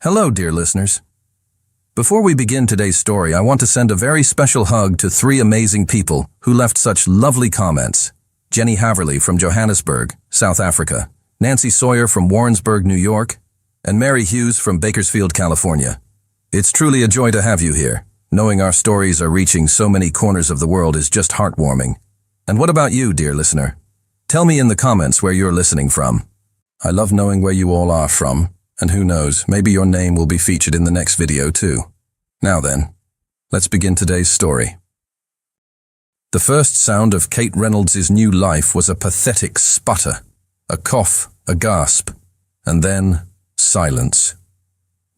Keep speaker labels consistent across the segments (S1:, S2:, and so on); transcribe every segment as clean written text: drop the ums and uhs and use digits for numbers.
S1: Hello, dear listeners. Before we begin today's story, I want to send a very special hug to three amazing people who left such lovely comments. Jenny Haverly from Johannesburg, South Africa, Nancy Sawyer from Warrensburg, New York, and Mary Hughes from Bakersfield, California. It's truly a joy to have you here. Knowing our stories are reaching so many corners of the world is just heartwarming. And what about you, dear listener? Tell me in the comments where you're listening from. I love knowing where you all are from, and who knows, maybe your name will be featured in the next video too. Now then, let's begin today's story. The first sound of Kate Reynolds' new life was a pathetic sputter, a cough, a gasp, and then silence.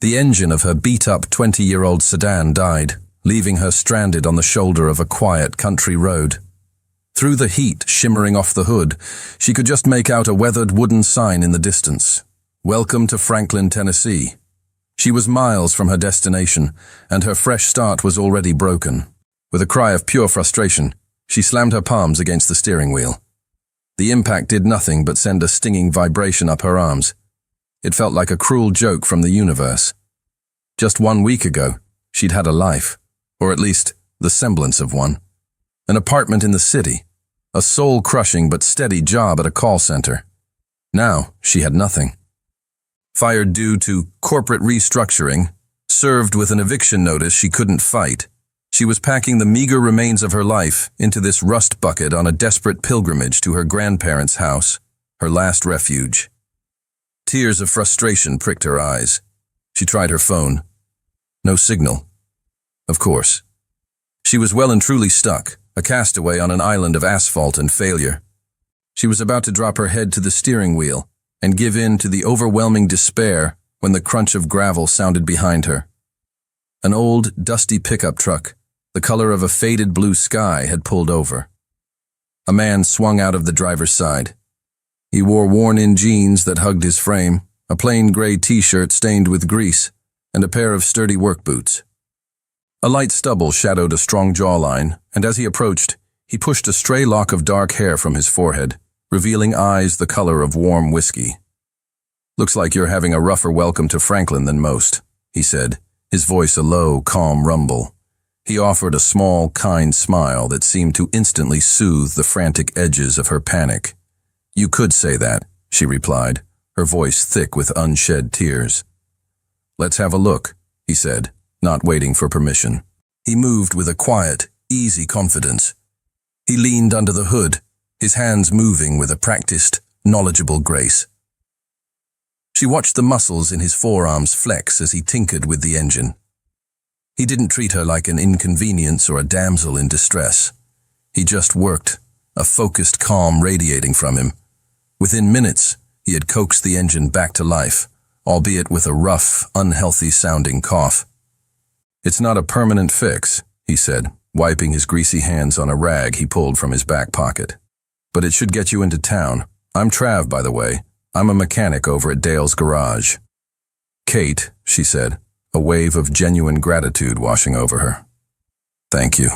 S1: The engine of her beat-up 20-year-old sedan died, leaving her stranded on the shoulder of a quiet country road. Through the heat shimmering off the hood, she could just make out a weathered wooden sign in the distance. Welcome to Franklin, Tennessee. She was miles from her destination, and her fresh start was already broken. With a cry of pure frustration, she slammed her palms against the steering wheel. The impact did nothing but send a stinging vibration up her arms. It felt like a cruel joke from the universe. Just 1 week ago, she'd had a life, or at least the semblance of one. An apartment in the city, a soul-crushing but steady job at a call center. Now, she had nothing. Fired due to corporate restructuring, served with an eviction notice she couldn't fight, she was packing the meager remains of her life into this rust bucket on a desperate pilgrimage to her grandparents' house, her last refuge. Tears of frustration pricked her eyes. She tried her phone. No signal. Of course. She was well and truly stuck, a castaway on an island of asphalt and failure. She was about to drop her head to the steering wheel and give in to the overwhelming despair when the crunch of gravel sounded behind her. An old, dusty pickup truck, the color of a faded blue sky, had pulled over. A man swung out of the driver's side. He wore worn-in jeans that hugged his frame, a plain gray t-shirt stained with grease, and a pair of sturdy work boots. A light stubble shadowed a strong jawline, and as he approached, he pushed a stray lock of dark hair from his forehead, revealing eyes the color of warm whiskey. "Looks like you're having a rougher welcome to Franklin than most," he said, his voice a low, calm rumble. He offered a small, kind smile that seemed to instantly soothe the frantic edges of her panic. "You could say that," she replied, her voice thick with unshed tears. "Let's have a look," he said, not waiting for permission. He moved with a quiet, easy confidence. He leaned under the hood, his hands moving with a practiced, knowledgeable grace. She watched the muscles in his forearms flex as he tinkered with the engine. He didn't treat her like an inconvenience or a damsel in distress. He just worked, a focused calm radiating from him. Within minutes, he had coaxed the engine back to life, albeit with a rough, unhealthy-sounding cough. "It's not a permanent fix," he said, wiping his greasy hands on a rag he pulled from his back pocket. "But it should get you into town. I'm Trav, by the way. I'm a mechanic over at Dale's garage." "Kate," she said, a wave of genuine gratitude washing over her. "Thank you.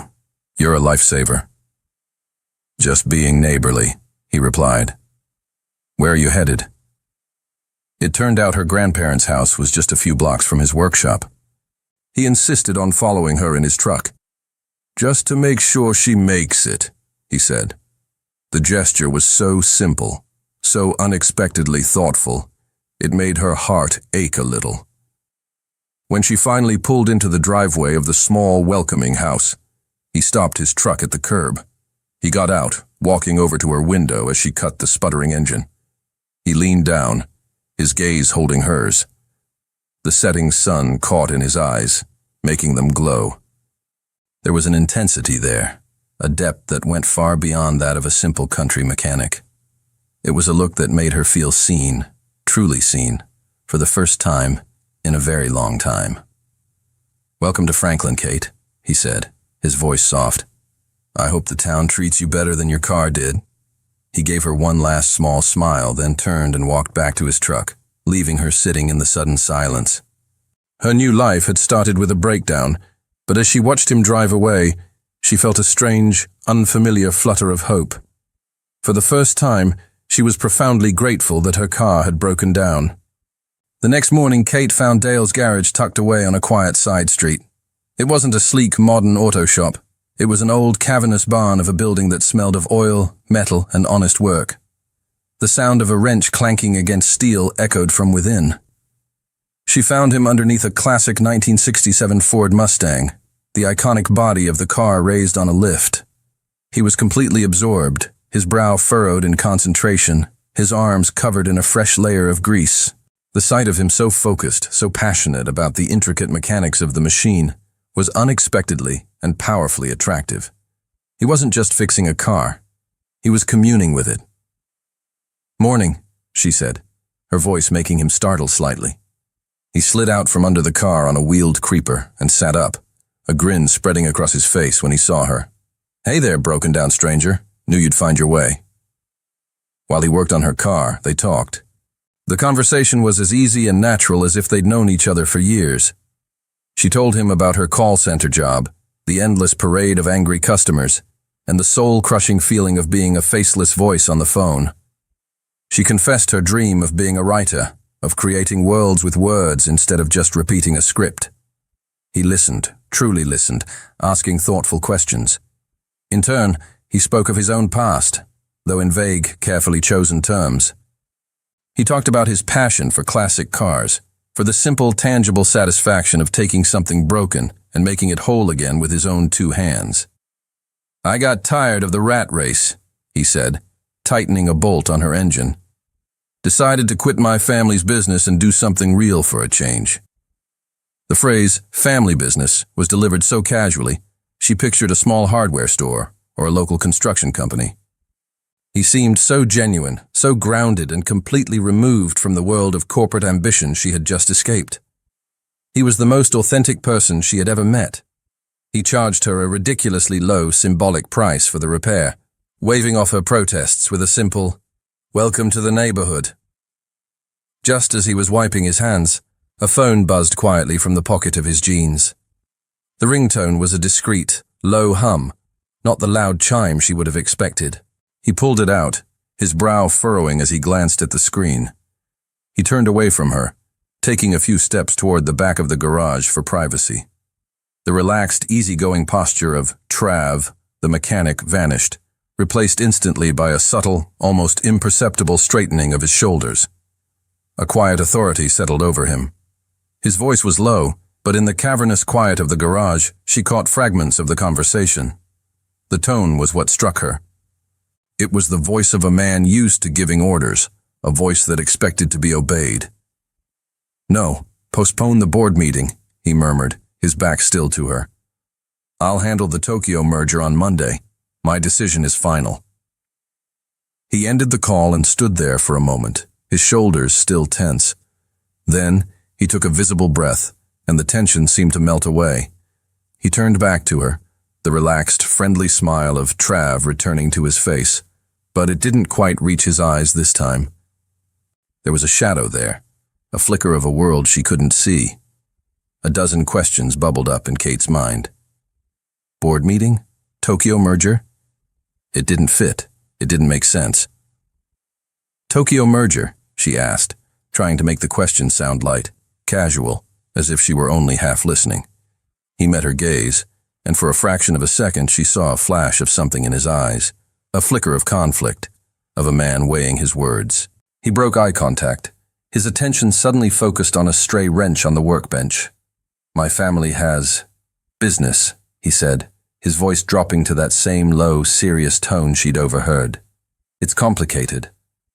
S1: You're a lifesaver." "Just being neighborly," he replied. "Where are you headed?" It turned out her grandparents' house was just a few blocks from his workshop. He insisted on following her in his truck. "Just to make sure she makes it," he said. The gesture was so simple, so unexpectedly thoughtful, it made her heart ache a little. When she finally pulled into the driveway of the small, welcoming house, he stopped his truck at the curb. He got out, walking over to her window as she cut the sputtering engine. He leaned down, his gaze holding hers. The setting sun caught in his eyes, making them glow. There was an intensity there, a depth that went far beyond that of a simple country mechanic. It was a look that made her feel seen, truly seen, for the first time in a very long time. "Welcome to Franklin, Kate," he said, his voice soft. "I hope the town treats you better than your car did." He gave her one last small smile, then turned and walked back to his truck, leaving her sitting in the sudden silence. Her new life had started with a breakdown, but as she watched him drive away, she felt a strange, unfamiliar flutter of hope. For the first time, she was profoundly grateful that her car had broken down. The next morning, Kate found Dale's garage tucked away on a quiet side street. It wasn't a sleek, modern auto shop. It was an old, cavernous barn of a building that smelled of oil, metal, and honest work. The sound of a wrench clanking against steel echoed from within. She found him underneath a classic 1967 Ford Mustang, the iconic body of the car raised on a lift. He was completely absorbed, his brow furrowed in concentration, his arms covered in a fresh layer of grease. The sight of him so focused, so passionate about the intricate mechanics of the machine, was unexpectedly and powerfully attractive. He wasn't just fixing a car. He was communing with it. "Morning," she said, her voice making him startle slightly. He slid out from under the car on a wheeled creeper and sat up, a grin spreading across his face when he saw her. "Hey there, broken-down stranger. Knew you'd find your way." While he worked on her car, they talked. The conversation was as easy and natural as if they'd known each other for years. She told him about her call center job, the endless parade of angry customers, and the soul-crushing feeling of being a faceless voice on the phone. She confessed her dream of being a writer, of creating worlds with words instead of just repeating a script. He listened, truly listened, asking thoughtful questions. In turn, he spoke of his own past, though in vague, carefully chosen terms. He talked about his passion for classic cars, for the simple, tangible satisfaction of taking something broken and making it whole again with his own two hands. "I got tired of the rat race," he said, tightening a bolt on her engine. "Decided to quit my family's business and do something real for a change." The phrase, family business, was delivered so casually, she pictured a small hardware store or a local construction company. He seemed so genuine, so grounded and completely removed from the world of corporate ambition she had just escaped. He was the most authentic person she had ever met. He charged her a ridiculously low symbolic price for the repair, waving off her protests with a simple, "Welcome to the neighborhood." Just as he was wiping his hands, a phone buzzed quietly from the pocket of his jeans. The ringtone was a discreet, low hum, not the loud chime she would have expected. He pulled it out, his brow furrowing as he glanced at the screen. He turned away from her, taking a few steps toward the back of the garage for privacy. The relaxed, easygoing posture of Trav, the mechanic, vanished, replaced instantly by a subtle, almost imperceptible straightening of his shoulders. A quiet authority settled over him. His voice was low, but in the cavernous quiet of the garage, she caught fragments of the conversation. The tone was what struck her. It was the voice of a man used to giving orders, a voice that expected to be obeyed. "No, postpone the board meeting," he murmured, his back still to her. "I'll handle the Tokyo merger on Monday. My decision is final." He ended the call and stood there for a moment, his shoulders still tense. Then, he took a visible breath, and the tension seemed to melt away. He turned back to her, the relaxed, friendly smile of Trav returning to his face, but it didn't quite reach his eyes this time. There was a shadow there, a flicker of a world she couldn't see. A dozen questions bubbled up in Kate's mind. Board meeting? Tokyo merger? It didn't fit. It didn't make sense. "Tokyo merger?" she asked, trying to make the question sound light, casual, as if she were only half listening. He met her gaze, and for a fraction of a second she saw a flash of something in his eyes, a flicker of conflict, of a man weighing his words. He broke eye contact, his attention suddenly focused on a stray wrench on the workbench. "My family has business," he said, his voice dropping to that same low, serious tone she'd overheard. "It's complicated.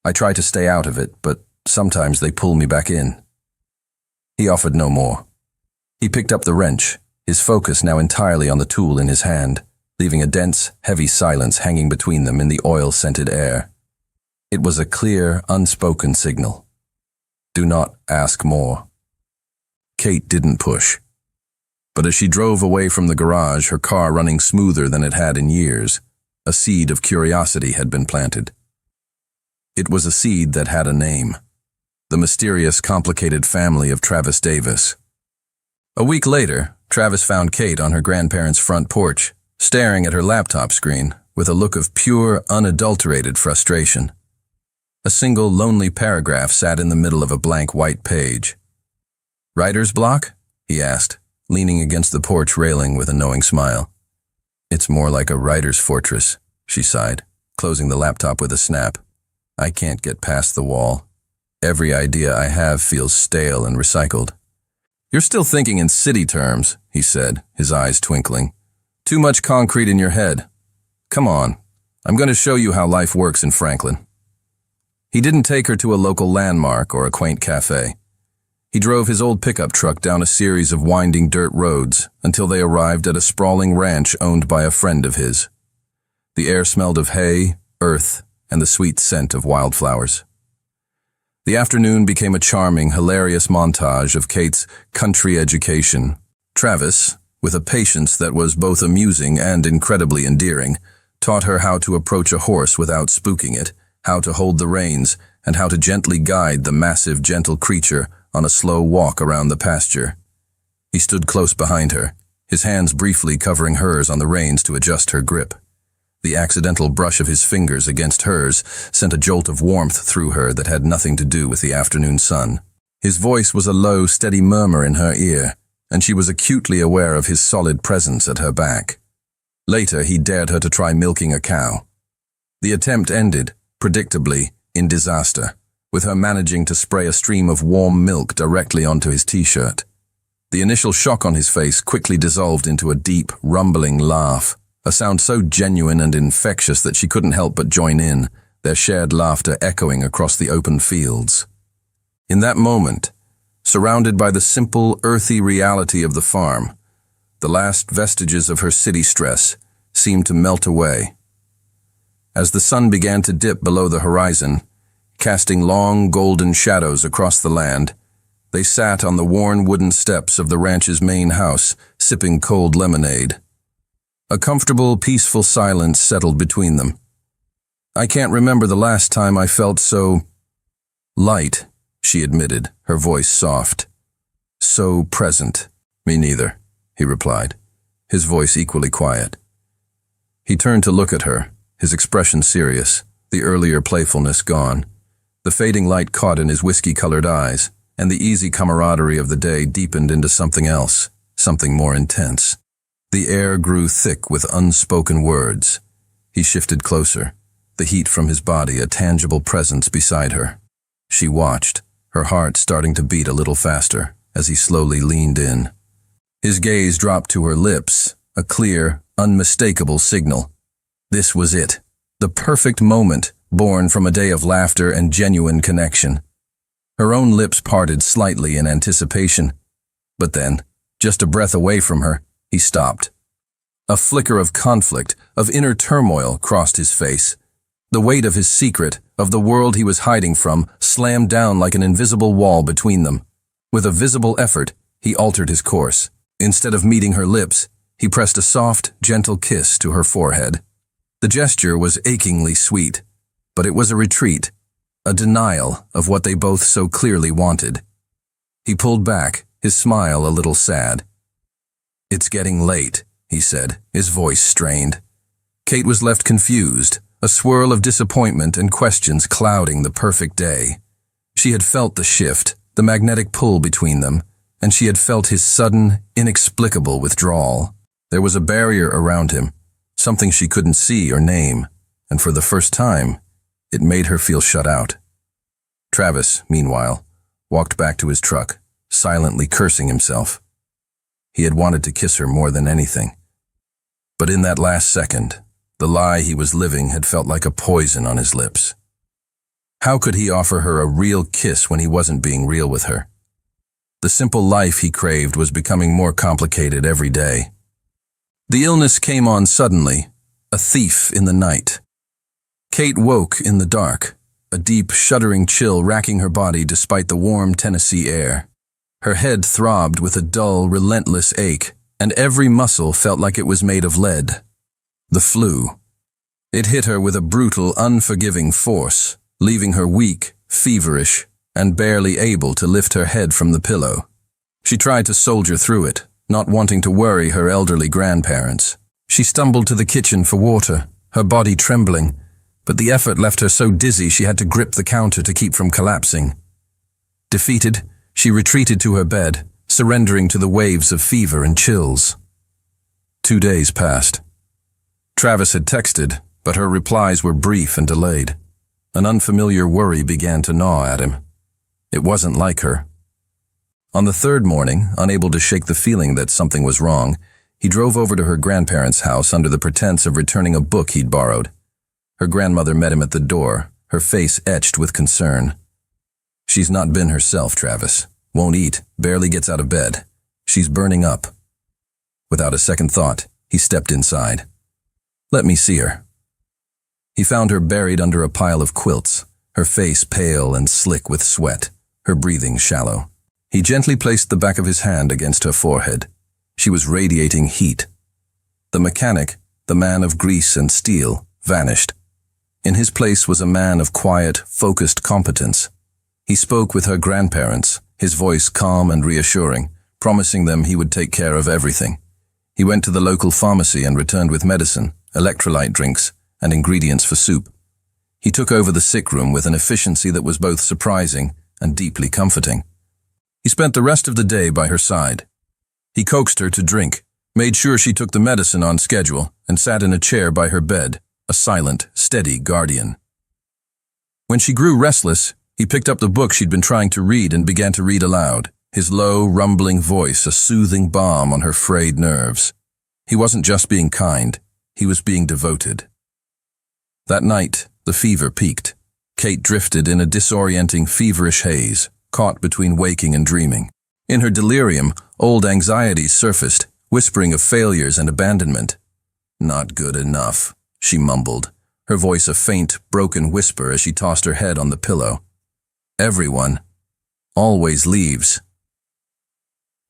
S1: I try to stay out of it, but sometimes they pull me back in." He offered no more. He picked up the wrench, his focus now entirely on the tool in his hand, leaving a dense, heavy silence hanging between them in the oil-scented air. It was a clear, unspoken signal. Do not ask more. Kate didn't push. But as she drove away from the garage, her car running smoother than it had in years, a seed of curiosity had been planted. It was a seed that had a name. The mysterious, complicated family of Travis Davis. A week later, Travis found Kate on her grandparents' front porch, staring at her laptop screen with a look of pure, unadulterated frustration. A single lonely paragraph sat in the middle of a blank white page, Writer's block? He asked, leaning against the porch railing with a knowing smile. It's more like a writer's fortress, she sighed, closing the laptop with a snap. I can't get past the wall. Every idea I have feels stale and recycled. You're still thinking in city terms, he said, his eyes twinkling. Too much concrete in your head. Come on, I'm going to show you how life works in Franklin. He didn't take her to a local landmark or a quaint cafe. He drove his old pickup truck down a series of winding dirt roads until they arrived at a sprawling ranch owned by a friend of his. The air smelled of hay, earth, and the sweet scent of wildflowers. The afternoon became a charming, hilarious montage of Kate's country education. Travis, with a patience that was both amusing and incredibly endearing, taught her how to approach a horse without spooking it, how to hold the reins, and how to gently guide the massive, gentle creature on a slow walk around the pasture. He stood close behind her, his hands briefly covering hers on the reins to adjust her grip. The accidental brush of his fingers against hers sent a jolt of warmth through her that had nothing to do with the afternoon sun. His voice was a low, steady murmur in her ear, and she was acutely aware of his solid presence at her back. Later, he dared her to try milking a cow. The attempt ended, predictably, in disaster, with her managing to spray a stream of warm milk directly onto his t-shirt. The initial shock on his face quickly dissolved into a deep, rumbling laugh, a sound so genuine and infectious that she couldn't help but join in, their shared laughter echoing across the open fields. In that moment, surrounded by the simple, earthy reality of the farm, the last vestiges of her city stress seemed to melt away. As the sun began to dip below the horizon, casting long, golden shadows across the land, they sat on the worn wooden steps of the ranch's main house, sipping cold lemonade. A comfortable, peaceful silence settled between them. I can't remember the last time I felt so light, she admitted, her voice soft. So present. Me neither, he replied, his voice equally quiet. He turned to look at her, his expression serious, the earlier playfulness gone. The fading light caught in his whiskey-colored eyes, and the easy camaraderie of the day deepened into something else, something more intense. The air grew thick with unspoken words. He shifted closer, the heat from his body a tangible presence beside her. She watched, her heart starting to beat a little faster, as he slowly leaned in. His gaze dropped to her lips, a clear, unmistakable signal. This was it, the perfect moment, born from a day of laughter and genuine connection. Her own lips parted slightly in anticipation. But then, just a breath away from her, he stopped. A flicker of conflict, of inner turmoil crossed his face. The weight of his secret, of the world he was hiding from, slammed down like an invisible wall between them. With a visible effort, he altered his course. Instead of meeting her lips, he pressed a soft, gentle kiss to her forehead. The gesture was achingly sweet, but it was a retreat, a denial of what they both so clearly wanted. He pulled back, his smile a little sad. It's getting late, he said, his voice strained. Kate was left confused, a swirl of disappointment and questions clouding the perfect day. She had felt the shift, the magnetic pull between them, and she had felt his sudden, inexplicable withdrawal. There was a barrier around him, something she couldn't see or name, and for the first time, it made her feel shut out. Travis, meanwhile, walked back to his truck, silently cursing himself. He had wanted to kiss her more than anything. But in that last second, the lie he was living had felt like a poison on his lips. How could he offer her a real kiss when he wasn't being real with her? The simple life he craved was becoming more complicated every day. The illness came on suddenly, a thief in the night. Kate woke in the dark, a deep, shuddering chill racking her body despite the warm Tennessee air. Her head throbbed with a dull, relentless ache, and every muscle felt like it was made of lead. The flu. It hit her with a brutal, unforgiving force, leaving her weak, feverish, and barely able to lift her head from the pillow. She tried to soldier through it, not wanting to worry her elderly grandparents. She stumbled to the kitchen for water, her body trembling, but the effort left her so dizzy she had to grip the counter to keep from collapsing. Defeated, she retreated to her bed, surrendering to the waves of fever and chills. 2 days passed. Travis had texted, but her replies were brief and delayed. An unfamiliar worry began to gnaw at him. It wasn't like her. On the third morning, unable to shake the feeling that something was wrong, he drove over to her grandparents' house under the pretense of returning a book he'd borrowed. Her grandmother met him at the door, her face etched with concern. "She's not been herself, Travis. Won't eat, barely gets out of bed. She's burning up." Without a second thought, he stepped inside. "Let me see her." He found her buried under a pile of quilts, her face pale and slick with sweat, her breathing shallow. He gently placed the back of his hand against her forehead. She was radiating heat. The mechanic, the man of grease and steel, vanished. In his place was a man of quiet, focused competence. He spoke with her grandparents, his voice calm and reassuring, promising them he would take care of everything. He went to the local pharmacy and returned with medicine, electrolyte drinks, and ingredients for soup. He took over the sick room with an efficiency that was both surprising and deeply comforting. He spent the rest of the day by her side. He coaxed her to drink, made sure she took the medicine on schedule, and sat in a chair by her bed, a silent, steady guardian. When she grew restless, he picked up the book she'd been trying to read and began to read aloud, his low, rumbling voice a soothing balm on her frayed nerves. He wasn't just being kind, he was being devoted. That night, the fever peaked. Kate drifted in a disorienting, feverish haze, caught between waking and dreaming. In her delirium, old anxieties surfaced, whispering of failures and abandonment. "Not good enough," she mumbled, her voice a faint, broken whisper as she tossed her head on the pillow. "Everyone always leaves."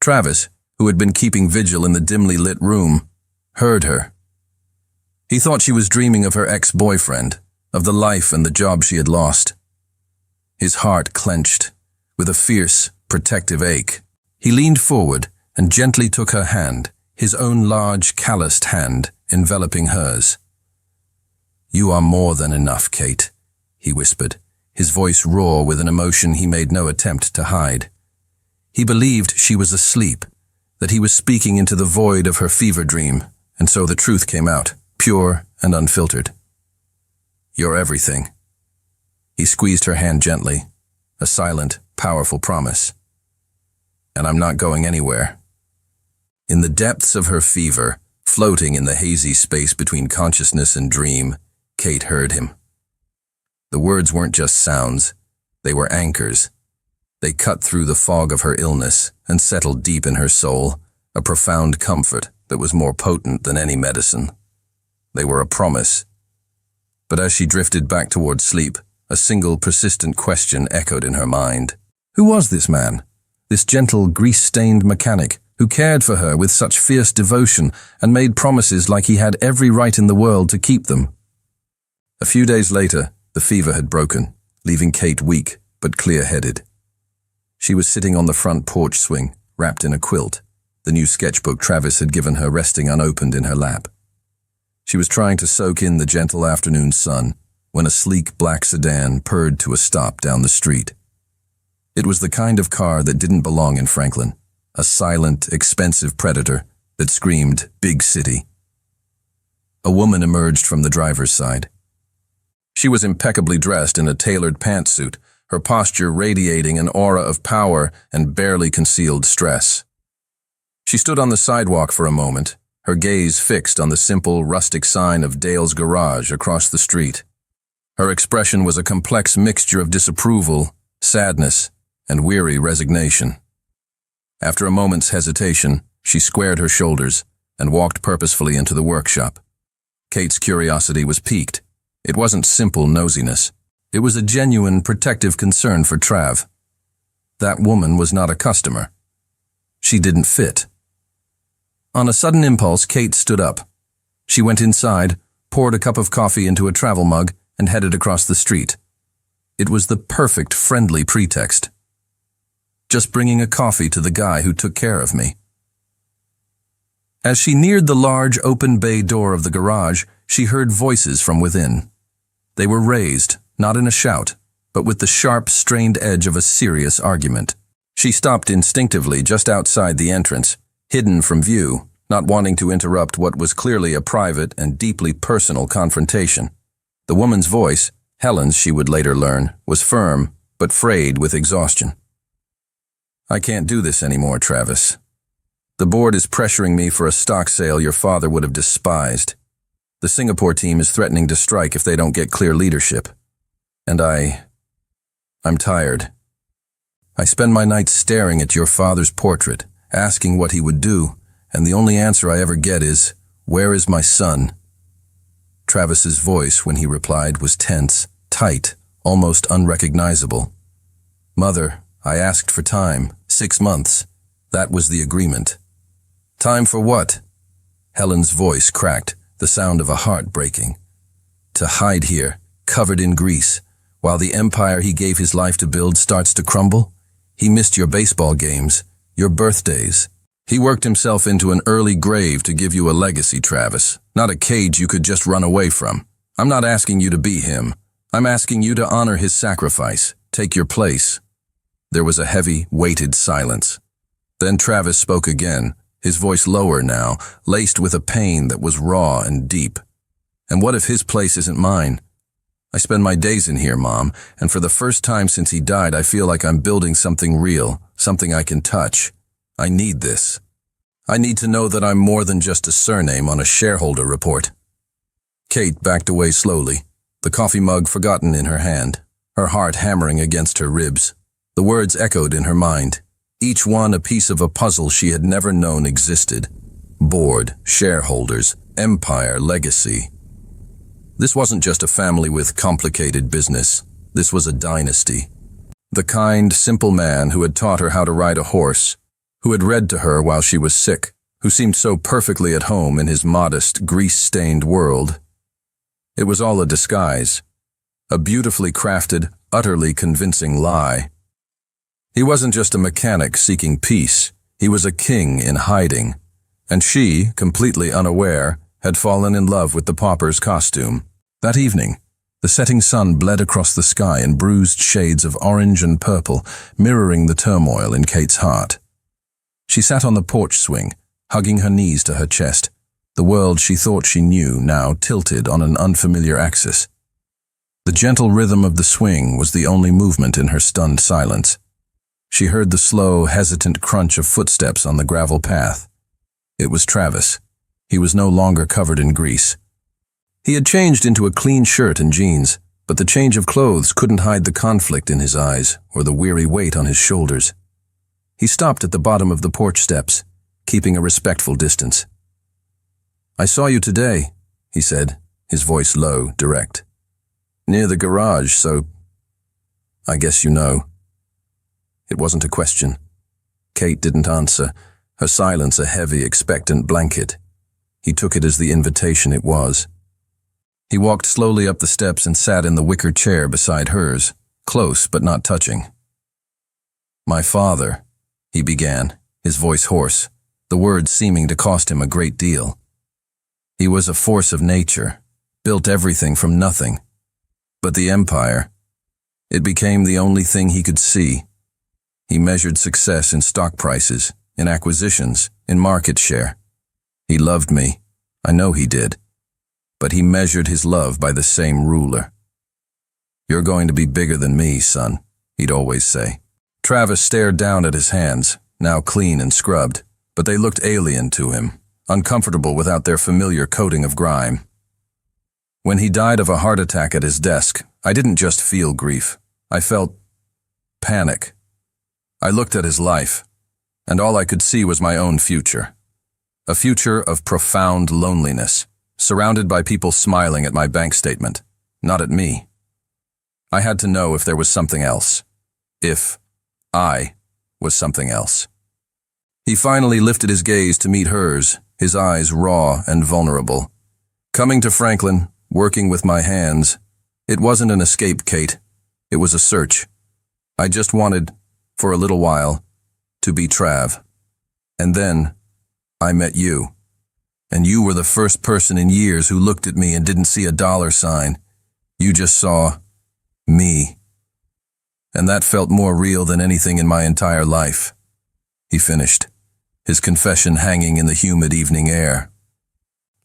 S1: Travis, who had been keeping vigil in the dimly lit room, heard her. He thought she was dreaming of her ex-boyfriend, of the life and the job she had lost. His heart clenched, with a fierce, protective ache. He leaned forward and gently took her hand, his own large, calloused hand enveloping hers. "You are more than enough, Kate," he whispered, his voice raw with an emotion he made no attempt to hide. He believed she was asleep, that he was speaking into the void of her fever dream, and so the truth came out, pure and unfiltered. "You're everything." He squeezed her hand gently, a silent, powerful promise. "And I'm not going anywhere." In the depths of her fever, floating in the hazy space between consciousness and dream, Kate heard him. The words weren't just sounds, they were anchors. They cut through the fog of her illness and settled deep in her soul, a profound comfort that was more potent than any medicine. They were a promise. But as she drifted back toward sleep, a single persistent question echoed in her mind. Who was this man? This gentle, grease-stained mechanic who cared for her with such fierce devotion and made promises like he had every right in the world to keep them. A few days later, the fever had broken, leaving Kate weak but clear-headed. She was sitting on the front porch swing, wrapped in a quilt, the new sketchbook Travis had given her resting unopened in her lap. She was trying to soak in the gentle afternoon sun when a sleek black sedan purred to a stop down the street. It was the kind of car that didn't belong in Franklin, a silent, expensive predator that screamed big city. A woman emerged from the driver's side. She was impeccably dressed in a tailored pantsuit, her posture radiating an aura of power and barely concealed stress. She stood on the sidewalk for a moment, her gaze fixed on the simple, rustic sign of Dale's Garage across the street. Her expression was a complex mixture of disapproval, sadness, and weary resignation. After a moment's hesitation, she squared her shoulders and walked purposefully into the workshop. Kate's curiosity was piqued. It wasn't simple nosiness. It was a genuine, protective concern for Trav. That woman was not a customer. She didn't fit. On a sudden impulse, Kate stood up. She went inside, poured a cup of coffee into a travel mug, and headed across the street. It was the perfect friendly pretext. Just bringing a coffee to the guy who took care of me. As she neared the large open bay door of the garage, she heard voices from within. They were raised, not in a shout, but with the sharp, strained edge of a serious argument. She stopped instinctively just outside the entrance, hidden from view, not wanting to interrupt what was clearly a private and deeply personal confrontation. The woman's voice, Helen's she would later learn, was firm, but frayed with exhaustion. "I can't do this anymore, Travis. The board is pressuring me for a stock sale your father would have despised. The Singapore team is threatening to strike if they don't get clear leadership. And I'm tired. I spend my nights staring at your father's portrait, asking what he would do, and the only answer I ever get is, 'Where is my son?'" Travis's voice, when he replied, was tense, tight, almost unrecognizable. "Mother, I asked for time, 6 months. That was the agreement." "Time for what?" Helen's voice cracked, the sound of a heart breaking. "To hide here, covered in grease, while the empire he gave his life to build starts to crumble? He missed your baseball games, your birthdays. He worked himself into an early grave to give you a legacy, Travis, not a cage you could just run away from. I'm not asking you to be him. I'm asking you to honor his sacrifice, take your place." There was a heavy, weighted silence. Then Travis spoke again, his voice lower now, laced with a pain that was raw and deep. "And what if his place isn't mine? I spend my days in here, Mom, and for the first time since he died, I feel like I'm building something real, something I can touch. I need this. I need to know that I'm more than just a surname on a shareholder report." Kate backed away slowly, the coffee mug forgotten in her hand, her heart hammering against her ribs. The words echoed in her mind, each one a piece of a puzzle she had never known existed. Board, shareholders, empire, legacy. This wasn't just a family with complicated business. This was a dynasty. The kind, simple man who had taught her how to ride a horse, who had read to her while she was sick, who seemed so perfectly at home in his modest, grease-stained world. It was all a disguise, a beautifully crafted, utterly convincing lie. He wasn't just a mechanic seeking peace, he was a king in hiding, and she, completely unaware, had fallen in love with the pauper's costume. That evening, the setting sun bled across the sky in bruised shades of orange and purple, mirroring the turmoil in Kate's heart. She sat on the porch swing, hugging her knees to her chest, the world she thought she knew now tilted on an unfamiliar axis. The gentle rhythm of the swing was the only movement in her stunned silence. She heard the slow, hesitant crunch of footsteps on the gravel path. It was Travis. He was no longer covered in grease. He had changed into a clean shirt and jeans, but the change of clothes couldn't hide the conflict in his eyes or the weary weight on his shoulders. He stopped at the bottom of the porch steps, keeping a respectful distance. "I saw you today," he said, his voice low, direct. "Near the garage, so I guess you know." It wasn't a question. Kate didn't answer, her silence a heavy, expectant blanket. He took it as the invitation it was. He walked slowly up the steps and sat in the wicker chair beside hers, close but not touching. "My father," he began, his voice hoarse, the words seeming to cost him a great deal. "He was a force of nature, built everything from nothing. But the empire, it became the only thing he could see. He measured success in stock prices, in acquisitions, in market share. He loved me, I know he did, but he measured his love by the same ruler. 'You're going to be bigger than me, son,' he'd always say." Travis stared down at his hands, now clean and scrubbed, but they looked alien to him, uncomfortable without their familiar coating of grime. "When he died of a heart attack at his desk, I didn't just feel grief. I felt panic. I looked at his life, and all I could see was my own future. A future of profound loneliness, surrounded by people smiling at my bank statement, not at me. I had to know if there was something else. If I was something else." He finally lifted his gaze to meet hers, his eyes raw and vulnerable. "Coming to Franklin, working with my hands, it wasn't an escape, Kate. It was a search. I just wanted, for a little while, to be Trav. And then I met you. And you were the first person in years who looked at me and didn't see a dollar sign. You just saw me." And that felt more real than anything in my entire life. He finished, his confession hanging in the humid evening air.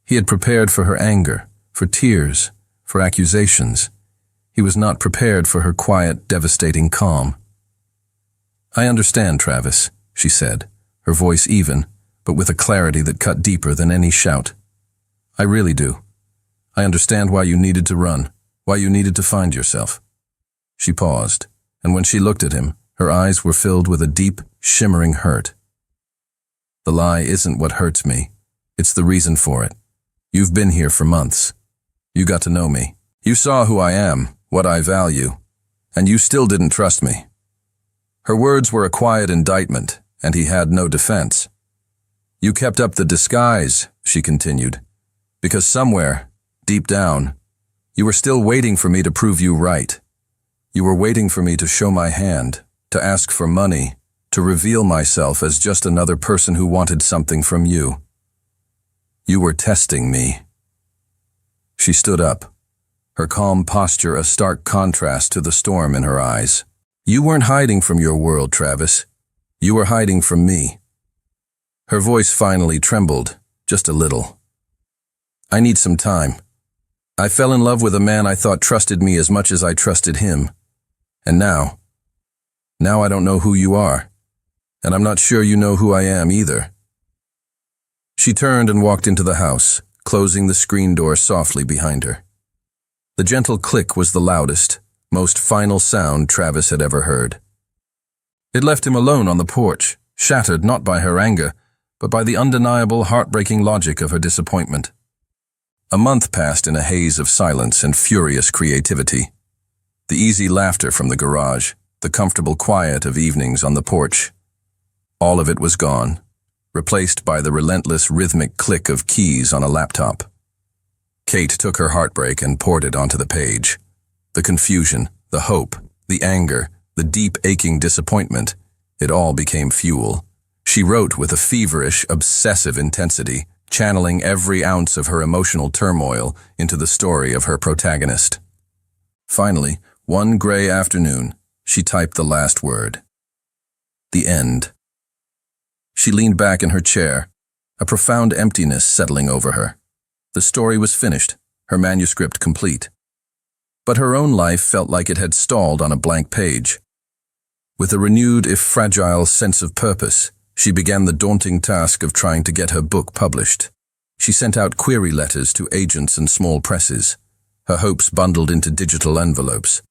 S1: He had prepared for her anger, for tears, for accusations. He was not prepared for her quiet, devastating calm. "I understand, Travis," she said, her voice even, but with a clarity that cut deeper than any shout. "I really do. I understand why you needed to run, why you needed to find yourself." She paused, and when she looked at him, her eyes were filled with a deep, shimmering hurt. "The lie isn't what hurts me. It's the reason for it. You've been here for months. You got to know me. You saw who I am, what I value, and you still didn't trust me." Her words were a quiet indictment, and he had no defense. "You kept up the disguise," she continued, "because somewhere, deep down, you were still waiting for me to prove you right. You were waiting for me to show my hand, to ask for money, to reveal myself as just another person who wanted something from you. You were testing me." She stood up, her calm posture a stark contrast to the storm in her eyes. "You weren't hiding from your world, Travis. You were hiding from me." Her voice finally trembled, just a little. "I need some time. I fell in love with a man I thought trusted me as much as I trusted him. And now I don't know who you are. And I'm not sure you know who I am either." She turned and walked into the house, closing the screen door softly behind her. The gentle click was the loudest, most final sound Travis had ever heard. It left him alone on the porch, shattered not by her anger, but by the undeniable, heartbreaking logic of her disappointment. A month passed in a haze of silence and furious creativity. The easy laughter from the garage, the comfortable quiet of evenings on the porch. All of it was gone, replaced by the relentless rhythmic click of keys on a laptop. Kate took her heartbreak and poured it onto the page. The confusion, the hope, the anger, the deep aching disappointment, it all became fuel. She wrote with a feverish, obsessive intensity, channeling every ounce of her emotional turmoil into the story of her protagonist. Finally, one gray afternoon, she typed the last word. The end. She leaned back in her chair, a profound emptiness settling over her. The story was finished, her manuscript complete. But her own life felt like it had stalled on a blank page. With a renewed, if fragile, sense of purpose, she began the daunting task of trying to get her book published. She sent out query letters to agents and small presses, her hopes bundled into digital envelopes.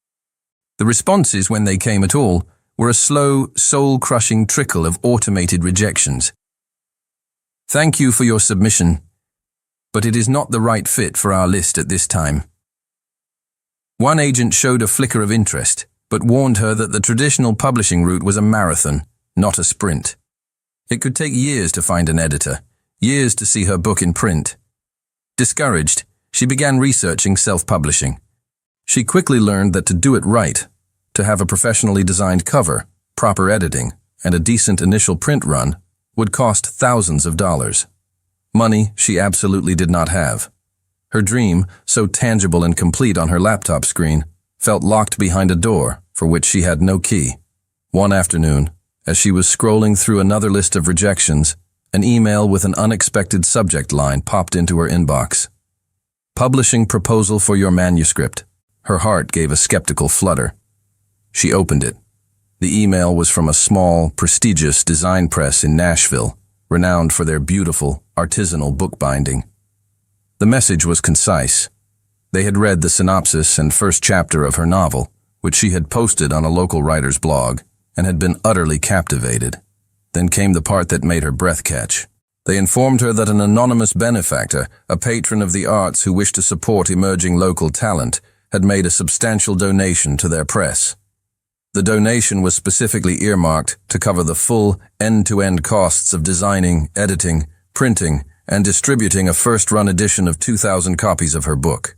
S1: The responses, when they came at all, were a slow, soul-crushing trickle of automated rejections. "Thank you for your submission, but it is not the right fit for our list at this time." One agent showed a flicker of interest, but warned her that the traditional publishing route was a marathon, not a sprint. It could take years to find an editor, years to see her book in print. Discouraged, she began researching self-publishing. She quickly learned that to do it right, to have a professionally designed cover, proper editing, and a decent initial print run, would cost thousands of dollars. Money she absolutely did not have. Her dream, so tangible and complete on her laptop screen, felt locked behind a door for which she had no key. One afternoon, as she was scrolling through another list of rejections, an email with an unexpected subject line popped into her inbox. "Publishing proposal for your manuscript." Her heart gave a skeptical flutter. She opened it. The email was from a small, prestigious design press in Nashville, renowned for their beautiful, artisanal bookbinding. The message was concise. They had read the synopsis and first chapter of her novel, which she had posted on a local writer's blog, and had been utterly captivated. Then came the part that made her breath catch. They informed her that an anonymous benefactor, a patron of the arts who wished to support emerging local talent, had made a substantial donation to their press. The donation was specifically earmarked to cover the full, end-to-end costs of designing, editing, printing, and distributing a first-run edition of 2,000 copies of her book.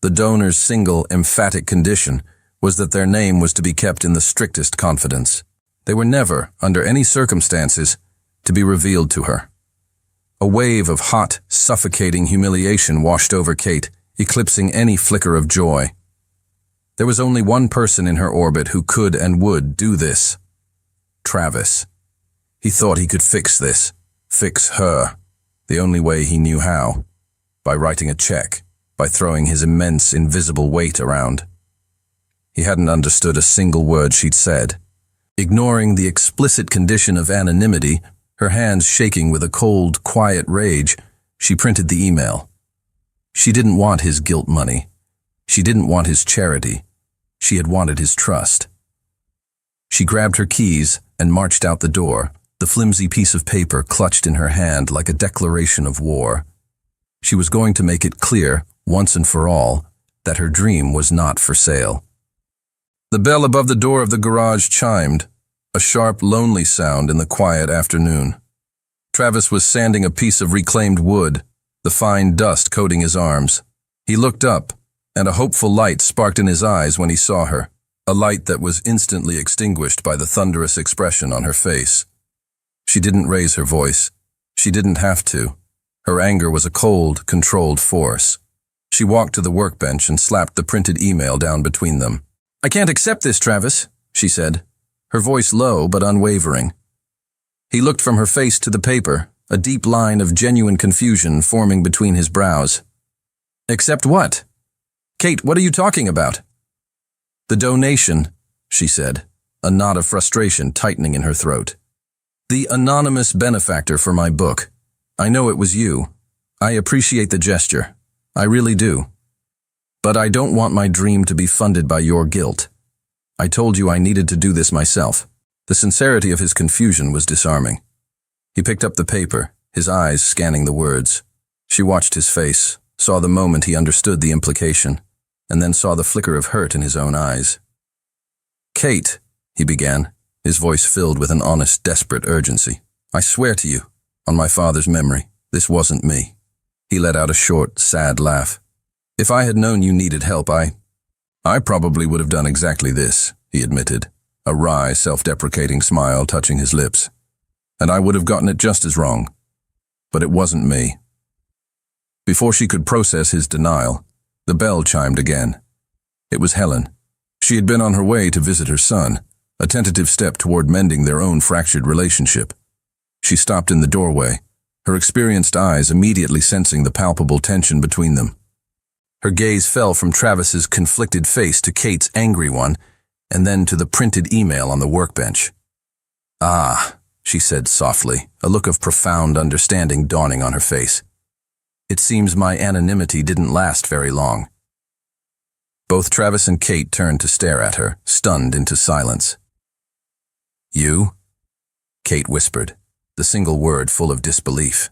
S1: The donor's single, emphatic condition was that their name was to be kept in the strictest confidence. They were never, under any circumstances, to be revealed to her. A wave of hot, suffocating humiliation washed over Kate, eclipsing any flicker of joy. There was only one person in her orbit who could and would do this. Travis. He thought he could fix this. Fix her. The only way he knew how. By writing a check. By throwing his immense, invisible weight around. He hadn't understood a single word she'd said. Ignoring the explicit condition of anonymity, her hands shaking with a cold, quiet rage, she printed the email. She didn't want his guilt money. She didn't want his charity. She had wanted his trust. She grabbed her keys and marched out the door, the flimsy piece of paper clutched in her hand like a declaration of war. She was going to make it clear, once and for all, that her dream was not for sale. The bell above the door of the garage chimed, a sharp, lonely sound in the quiet afternoon. Travis was sanding a piece of reclaimed wood, the fine dust coating his arms. He looked up, and a hopeful light sparked in his eyes when he saw her, a light that was instantly extinguished by the thunderous expression on her face. She didn't raise her voice. She didn't have to. Her anger was a cold, controlled force. She walked to the workbench and slapped the printed email down between them. "I can't accept this, Travis," she said, her voice low but unwavering. He looked from her face to the paper, a deep line of genuine confusion forming between his brows. "Accept what? Kate, what are you talking about?" "The donation," she said, a knot of frustration tightening in her throat. "The anonymous benefactor for my book. I know it was you. I appreciate the gesture. I really do. But I don't want my dream to be funded by your guilt. I told you I needed to do this myself." The sincerity of his confusion was disarming. He picked up the paper, his eyes scanning the words. She watched his face, saw the moment he understood the implication, and then saw the flicker of hurt in his own eyes. "Kate," he began, his voice filled with an honest, desperate urgency. "I swear to you, on my father's memory, this wasn't me." He let out a short, sad laugh. "If I had known you needed help, I probably would have done exactly this," he admitted, a wry, self-deprecating smile touching his lips. "And I would have gotten it just as wrong. But it wasn't me." Before she could process his denial, the bell chimed again. It was Helen. She had been on her way to visit her son, a tentative step toward mending their own fractured relationship. She stopped in the doorway, her experienced eyes immediately sensing the palpable tension between them. Her gaze fell from Travis's conflicted face to Kate's angry one, and then to the printed email on the workbench. "Ah," she said softly, a look of profound understanding dawning on her face. "It seems my anonymity didn't last very long." Both Travis and Kate turned to stare at her, stunned into silence. "You?" Kate whispered, the single word full of disbelief.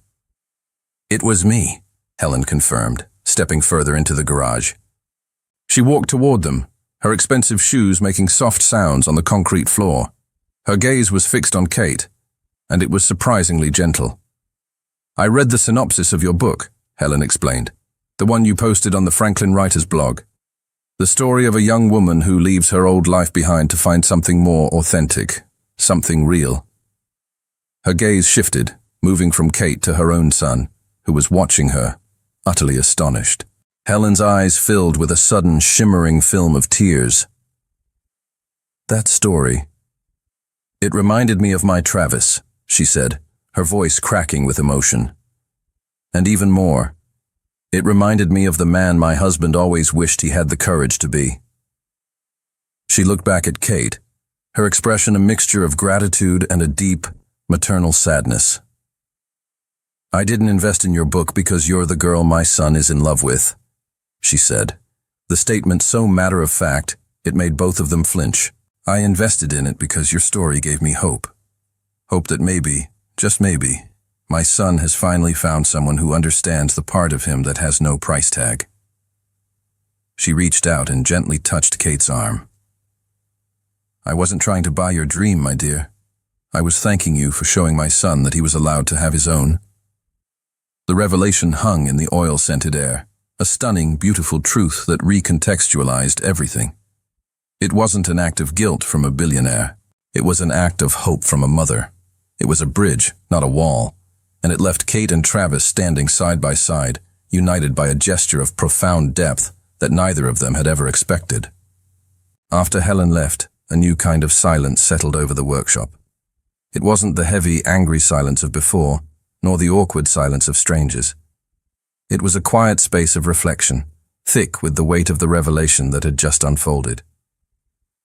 S1: "It was me," Helen confirmed, stepping further into the garage. She walked toward them, her expensive shoes making soft sounds on the concrete floor. Her gaze was fixed on Kate, and it was surprisingly gentle. "I read the synopsis of your book," Helen explained, "the one you posted on the Franklin Writers blog. The story of a young woman who leaves her old life behind to find something more authentic, something real." Her gaze shifted, moving from Kate to her own son, who was watching her, utterly astonished. Helen's eyes filled with a sudden shimmering film of tears. "That story. It reminded me of my Travis," she said, her voice cracking with emotion. "And even more, it reminded me of the man my husband always wished he had the courage to be." She looked back at Kate, her expression a mixture of gratitude and a deep, maternal sadness. "I didn't invest in your book because you're the girl my son is in love with," she said, the statement so matter-of-fact it made both of them flinch. "I invested in it because your story gave me hope. Hope that maybe, just maybe, my son has finally found someone who understands the part of him that has no price tag." She reached out and gently touched Kate's arm. "I wasn't trying to buy your dream, my dear. I was thanking you for showing my son that he was allowed to have his own." The revelation hung in the oil-scented air, a stunning, beautiful truth that recontextualized everything. It wasn't an act of guilt from a billionaire. It was an act of hope from a mother. It was a bridge, not a wall, and it left Kate and Travis standing side by side, united by a gesture of profound depth that neither of them had ever expected. After Helen left, a new kind of silence settled over the workshop. It wasn't the heavy, angry silence of before, nor the awkward silence of strangers. It was a quiet space of reflection, thick with the weight of the revelation that had just unfolded.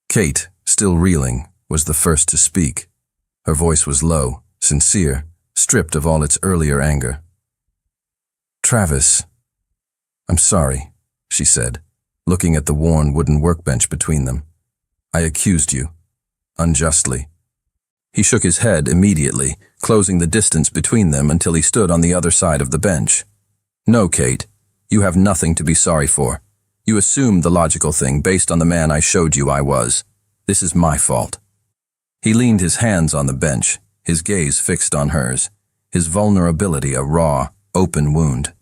S1: Kate, still reeling, was the first to speak. Her voice was low, sincere, stripped of all its earlier anger. "Travis, I'm sorry," she said, looking at the worn wooden workbench between them. "I accused you, unjustly." He shook his head immediately, closing the distance between them until he stood on the other side of the bench. "No, Kate, you have nothing to be sorry for. You assumed the logical thing based on the man I showed you I was. This is my fault." He leaned his hands on the bench, his gaze fixed on hers, his vulnerability a raw, open wound.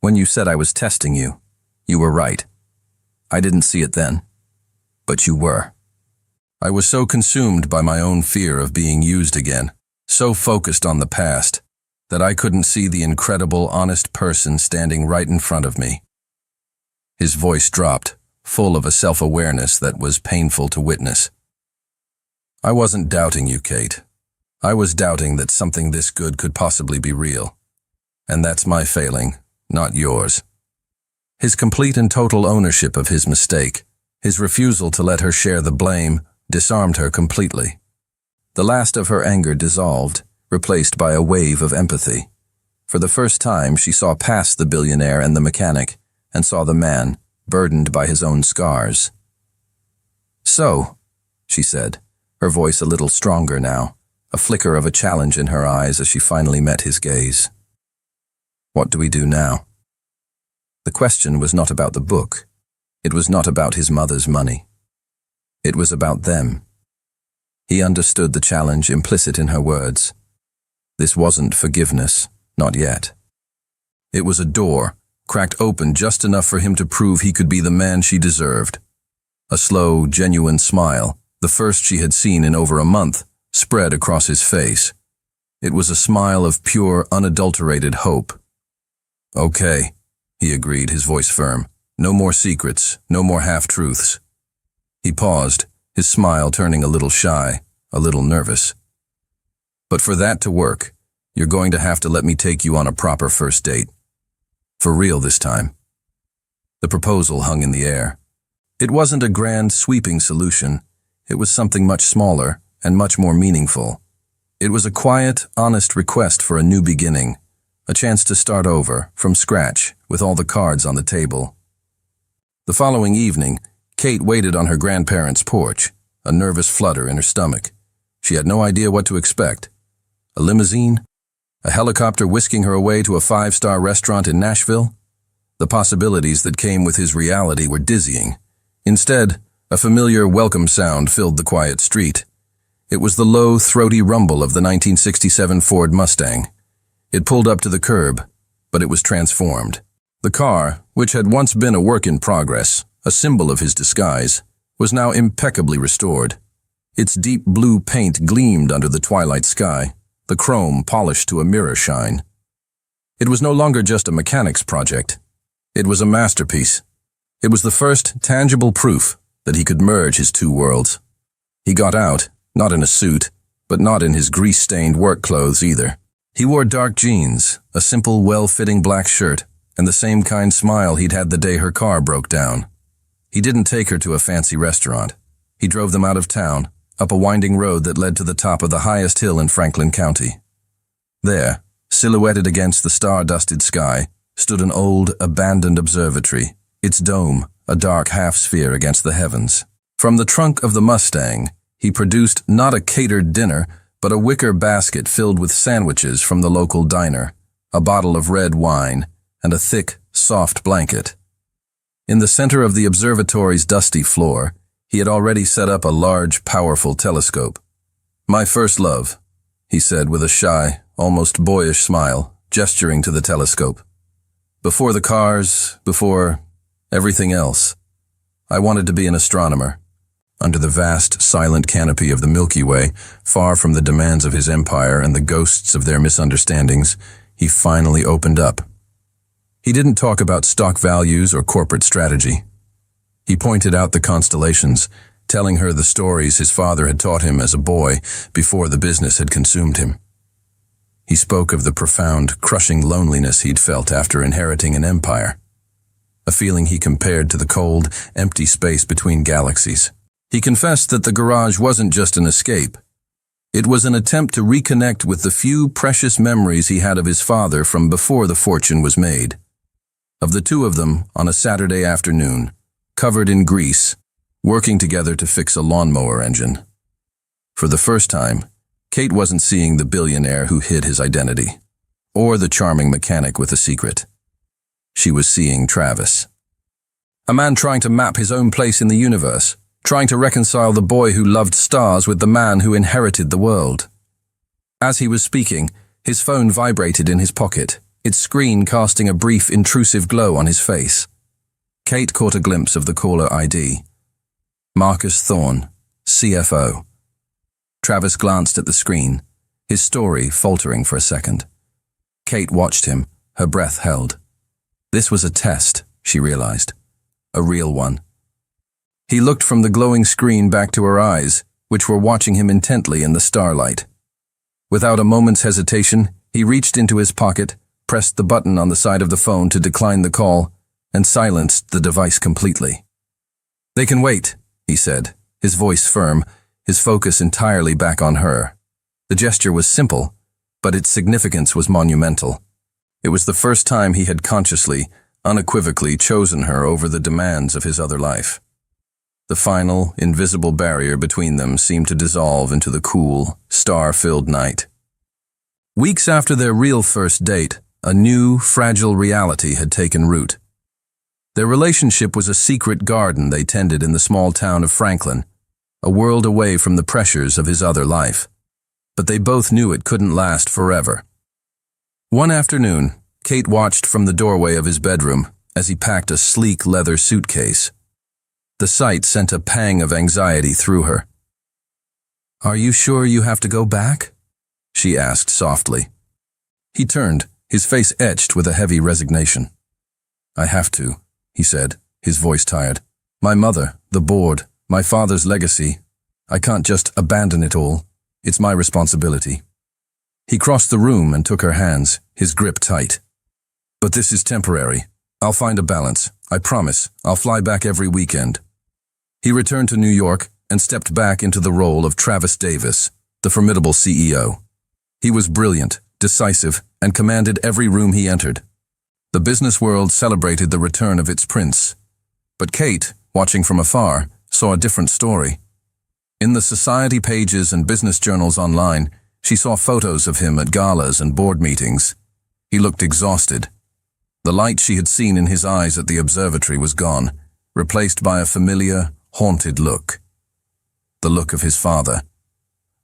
S1: "When you said I was testing you, you were right. I didn't see it then, but you were. I was so consumed by my own fear of being used again, so focused on the past, that I couldn't see the incredible, honest person standing right in front of me." His voice dropped, full of a self-awareness that was painful to witness. "I wasn't doubting you, Kate. I was doubting that something this good could possibly be real. And that's my failing, not yours." His complete and total ownership of his mistake, his refusal to let her share the blame, disarmed her completely. The last of her anger dissolved, replaced by a wave of empathy. For the first time, she saw past the billionaire and the mechanic, and saw the man, burdened by his own scars. "So," she said, her voice a little stronger now, a flicker of a challenge in her eyes as she finally met his gaze. "What do we do now?" The question was not about the book. It was not about his mother's money. It was about them. He understood the challenge implicit in her words. This wasn't forgiveness, not yet. It was a door, cracked open just enough for him to prove he could be the man she deserved. A slow, genuine smile, the first she had seen in over a month, spread across his face. It was a smile of pure, unadulterated hope. "Okay," he agreed, his voice firm. "No more secrets, no more half-truths." He paused, his smile turning a little shy, a little nervous. "But for that to work, you're going to have to let me take you on a proper first date. For real this time." The proposal hung in the air. It wasn't a grand, sweeping solution. It was something much smaller and much more meaningful. It was a quiet, honest request for a new beginning, a chance to start over, from scratch, with all the cards on the table. The following evening, Kate waited on her grandparents' porch, a nervous flutter in her stomach. She had no idea what to expect. A limousine? A helicopter whisking her away to a 5-star restaurant in Nashville? The possibilities that came with his reality were dizzying. Instead, a familiar welcome sound filled the quiet street. It was the low, throaty rumble of the 1967 Ford Mustang. It pulled up to the curb, but it was transformed. The car, which had once been a work in progress, a symbol of his disguise, was now impeccably restored. Its deep blue paint gleamed under the twilight sky, the chrome polished to a mirror shine. It was no longer just a mechanic's project. It was a masterpiece. It was the first tangible proof that he could merge his two worlds. He got out, not in a suit, but not in his grease-stained work clothes either. He wore dark jeans, a simple, well-fitting black shirt, and the same kind smile he'd had the day her car broke down. He didn't take her to a fancy restaurant. He drove them out of town, up a winding road that led to the top of the highest hill in Franklin County. There, silhouetted against the star-dusted sky, stood an old, abandoned observatory, its dome a dark half-sphere against the heavens. From the trunk of the Mustang, he produced not a catered dinner, but a wicker basket filled with sandwiches from the local diner, a bottle of red wine, and a thick, soft blanket. In the center of the observatory's dusty floor, he had already set up a large, powerful telescope. "My first love," he said with a shy, almost boyish smile, gesturing to the telescope. "Before the cars, before everything else, I wanted to be an astronomer." Under the vast, silent canopy of the Milky Way, far from the demands of his empire and the ghosts of their misunderstandings, he finally opened up. He didn't talk about stock values or corporate strategy. He pointed out the constellations, telling her the stories his father had taught him as a boy before the business had consumed him. He spoke of the profound, crushing loneliness he'd felt after inheriting an empire, a feeling he compared to the cold, empty space between galaxies. He confessed that the garage wasn't just an escape. It was an attempt to reconnect with the few precious memories he had of his father from before the fortune was made. Of the two of them, on a Saturday afternoon, covered in grease, working together to fix a lawnmower engine. For the first time, Kate wasn't seeing the billionaire who hid his identity, or the charming mechanic with a secret. She was seeing Travis. A man trying to map his own place in the universe, trying to reconcile the boy who loved stars with the man who inherited the world. As he was speaking, his phone vibrated in his pocket, its screen casting a brief, intrusive glow on his face. Kate caught a glimpse of the caller ID. Marcus Thorne, CFO. Travis glanced at the screen, his story faltering for a second. Kate watched him, her breath held. This was a test, she realized. A real one. He looked from the glowing screen back to her eyes, which were watching him intently in the starlight. Without a moment's hesitation, he reached into his pocket, pressed the button on the side of the phone to decline the call, and silenced the device completely. "They can wait," he said, his voice firm, his focus entirely back on her. The gesture was simple, but its significance was monumental. It was the first time he had consciously, unequivocally chosen her over the demands of his other life. The final, invisible barrier between them seemed to dissolve into the cool, star-filled night. Weeks after their real first date, a new, fragile reality had taken root. Their relationship was a secret garden they tended in the small town of Franklin, a world away from the pressures of his other life. But they both knew it couldn't last forever. One afternoon, Kate watched from the doorway of his bedroom as he packed a sleek leather suitcase. The sight sent a pang of anxiety through her. "Are you sure you have to go back?" she asked softly. He turned, his face etched with a heavy resignation. "I have to," he said, his voice tired. "My mother, the board, my father's legacy. I can't just abandon it all. It's my responsibility." He crossed the room and took her hands, his grip tight. "But this is temporary. I'll find a balance. I promise. I'll fly back every weekend." He returned to New York and stepped back into the role of Travis Davis, the formidable CEO. He was brilliant, decisive, and commanded every room he entered. The business world celebrated the return of its prince. But Kate, watching from afar, saw a different story. In the society pages and business journals online, she saw photos of him at galas and board meetings. He looked exhausted. The light she had seen in his eyes at the observatory was gone, replaced by a familiar, haunted look. The look of his father.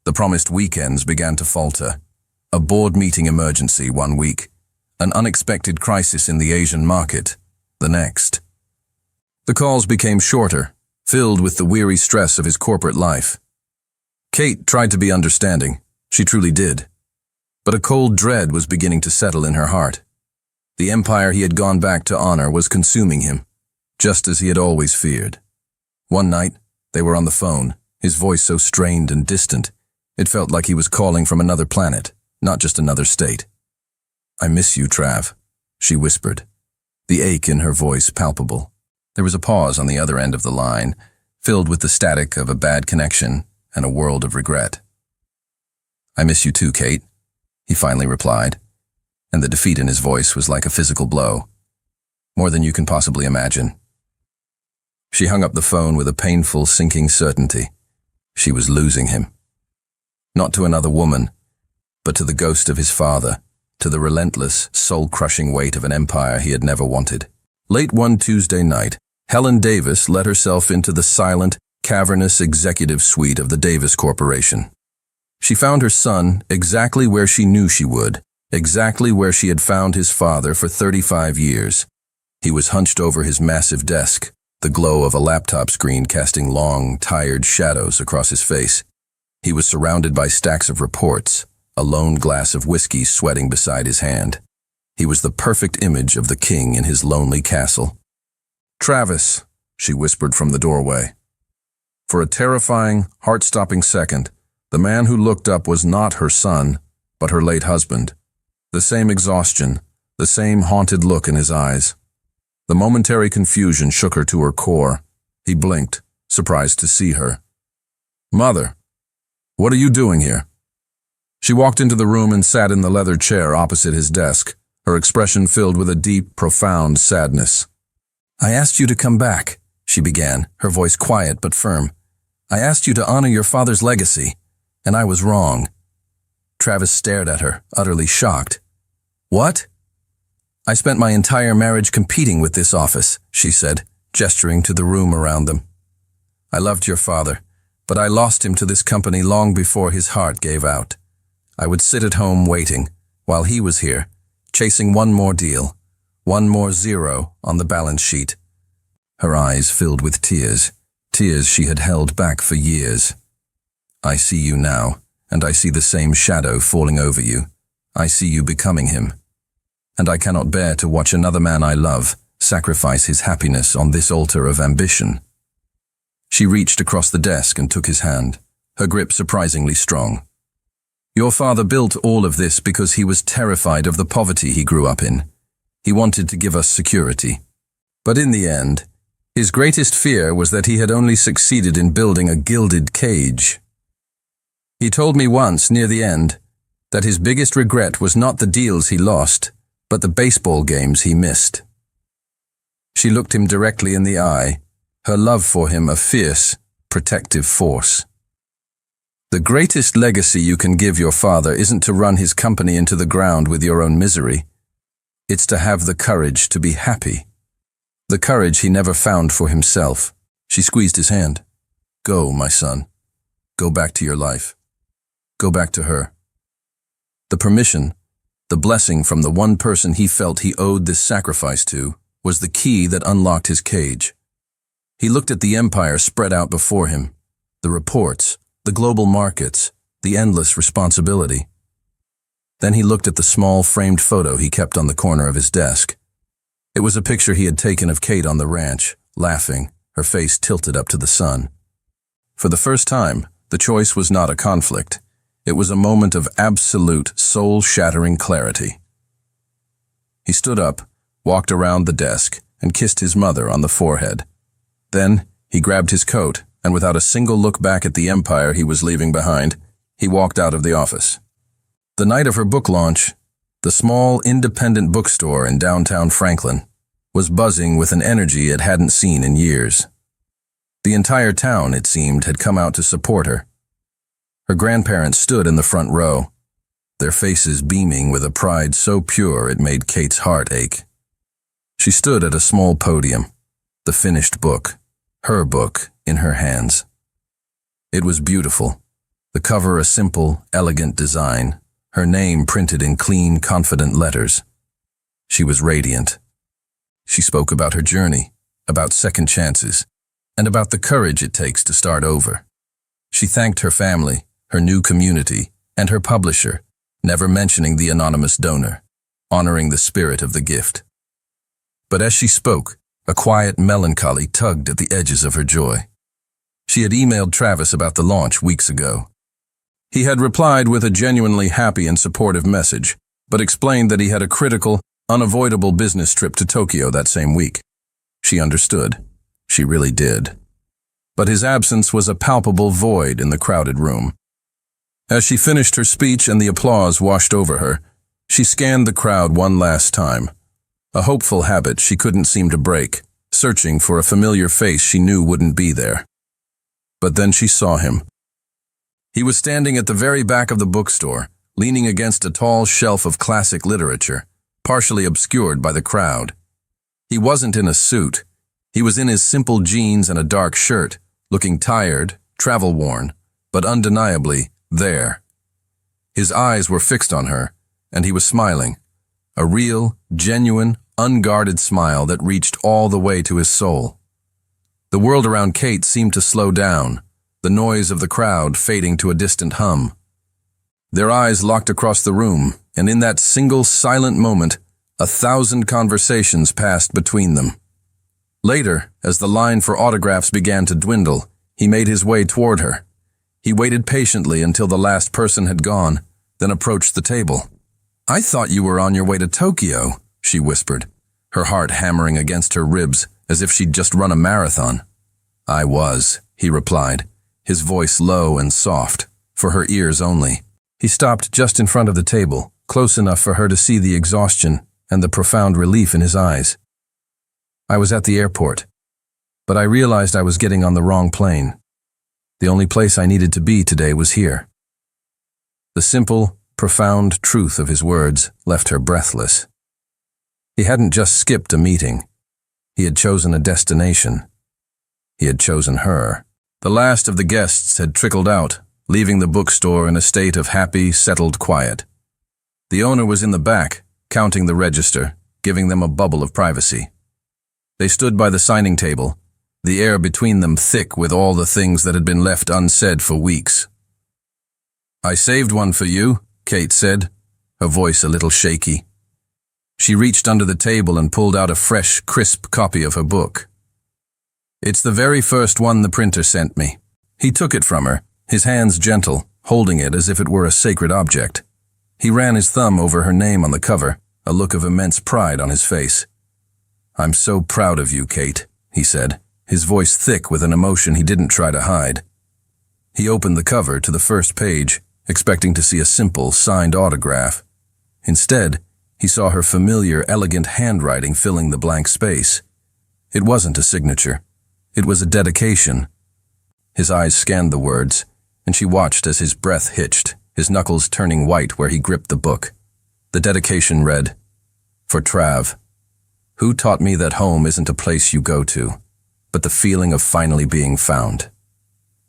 S1: The promised weekends began to falter. A board meeting emergency one week. An unexpected crisis in the Asian market the next. The calls became shorter, filled with the weary stress of his corporate life. Kate tried to be understanding. She truly did. But a cold dread was beginning to settle in her heart. The empire he had gone back to honor was consuming him, just as he had always feared. One night, they were on the phone, his voice so strained and distant, it felt like he was calling from another planet, not just another state. "I miss you, Trav," she whispered, the ache in her voice palpable. There was a pause on the other end of the line, filled with the static of a bad connection and a world of regret. "I miss you too, Kate," he finally replied, and the defeat in his voice was like a physical blow. "More than you can possibly imagine." She hung up the phone with a painful, sinking certainty. She was losing him. Not to another woman, but to the ghost of his father, to the relentless, soul-crushing weight of an empire he had never wanted. Late one Tuesday night, Helen Davis let herself into the silent, cavernous executive suite of the Davis Corporation. She found her son exactly where she knew she would, exactly where she had found his father for 35 years. He was hunched over his massive desk, the glow of a laptop screen casting long, tired shadows across his face. He was surrounded by stacks of reports, a lone glass of whiskey sweating beside his hand. He was the perfect image of the king in his lonely castle. "Travis," she whispered from the doorway. For a terrifying, heart-stopping second, the man who looked up was not her son, but her late husband. The same exhaustion, the same haunted look in his eyes. The momentary confusion shook her to her core. He blinked, surprised to see her. "Mother, what are you doing here?" She walked into the room and sat in the leather chair opposite his desk, her expression filled with a deep, profound sadness. "I asked you to come back," she began, her voice quiet but firm. "I asked you to honor your father's legacy, and I was wrong." Travis stared at her, utterly shocked. "What?" "I spent my entire marriage competing with this office," she said, gesturing to the room around them. "I loved your father, but I lost him to this company long before his heart gave out. I would sit at home waiting, while he was here, chasing one more deal, one more zero on the balance sheet." Her eyes filled with tears, tears she had held back for years. "I see you now, and I see the same shadow falling over you. I see you becoming him. And I cannot bear to watch another man I love sacrifice his happiness on this altar of ambition." She reached across the desk and took his hand, her grip surprisingly strong. "Your father built all of this because he was terrified of the poverty he grew up in. He wanted to give us security. But in the end, his greatest fear was that he had only succeeded in building a gilded cage. He told me once, near the end, that his biggest regret was not the deals he lost, but the baseball games he missed." She looked him directly in the eye, her love for him a fierce, protective force. "The greatest legacy you can give your father isn't to run his company into the ground with your own misery. It's to have the courage to be happy. The courage he never found for himself." She squeezed his hand. "Go, my son. Go back to your life. Go back to her." The permission, the blessing from the one person he felt he owed this sacrifice to, was the key that unlocked his cage. He looked at the empire spread out before him, the reports, the global markets, the endless responsibility. Then he looked at the small framed photo he kept on the corner of his desk. It was a picture he had taken of Kate on the ranch, laughing, her face tilted up to the sun. For the first time, the choice was not a conflict. It was a moment of absolute, soul-shattering clarity. He stood up, walked around the desk, and kissed his mother on the forehead. Then, he grabbed his coat, and without a single look back at the empire he was leaving behind, he walked out of the office. The night of her book launch, the small, independent bookstore in downtown Franklin was buzzing with an energy it hadn't seen in years. The entire town, it seemed, had come out to support her. Her grandparents stood in the front row, their faces beaming with a pride so pure it made Kate's heart ache. She stood at a small podium, the finished book, her book, in her hands. It was beautiful, the cover a simple, elegant design, her name printed in clean, confident letters. She was radiant. She spoke about her journey, about second chances, and about the courage it takes to start over. She thanked her family, her new community, and her publisher, never mentioning the anonymous donor, honoring the spirit of the gift. But as she spoke, a quiet melancholy tugged at the edges of her joy. She had emailed Travis about the launch weeks ago. He had replied with a genuinely happy and supportive message, but explained that he had a critical, unavoidable business trip to Tokyo that same week. She understood. She really did. But his absence was a palpable void in the crowded room. As she finished her speech and the applause washed over her, she scanned the crowd one last time, a hopeful habit she couldn't seem to break, searching for a familiar face she knew wouldn't be there. But then she saw him. He was standing at the very back of the bookstore, leaning against a tall shelf of classic literature, partially obscured by the crowd. He wasn't in a suit. He was in his simple jeans and a dark shirt, looking tired, travel-worn, but undeniably there. His eyes were fixed on her, and he was smiling, a real, genuine, unguarded smile that reached all the way to his soul. The world around Kate seemed to slow down, the noise of the crowd fading to a distant hum. Their eyes locked across the room, and in that single silent moment, 1,000 conversations passed between them. Later, as the line for autographs began to dwindle, he made his way toward her. He waited patiently until the last person had gone, then approached the table. "I thought you were on your way to Tokyo," she whispered, her heart hammering against her ribs as if she'd just run a marathon. "I was," he replied, his voice low and soft, for her ears only. He stopped just in front of the table, close enough for her to see the exhaustion and the profound relief in his eyes. "I was at the airport, but I realized I was getting on the wrong plane. The only place I needed to be today was here." The simple, profound truth of his words left her breathless. He hadn't just skipped a meeting. He had chosen a destination. He had chosen her. The last of the guests had trickled out, leaving the bookstore in a state of happy, settled quiet. The owner was in the back, counting the register, giving them a bubble of privacy. They stood by the signing table, the air between them thick with all the things that had been left unsaid for weeks. "I saved one for you," Kate said, her voice a little shaky. She reached under the table and pulled out a fresh, crisp copy of her book. "It's the very first one the printer sent me." He took it from her, his hands gentle, holding it as if it were a sacred object. He ran his thumb over her name on the cover, a look of immense pride on his face. "I'm so proud of you, Kate," he said, his voice thick with an emotion he didn't try to hide. He opened the cover to the first page, expecting to see a simple, signed autograph. Instead, he saw her familiar, elegant handwriting filling the blank space. It wasn't a signature. It was a dedication. His eyes scanned the words, and she watched as his breath hitched, his knuckles turning white where he gripped the book. The dedication read, "For Trav, who taught me that home isn't a place you go to, but the feeling of finally being found.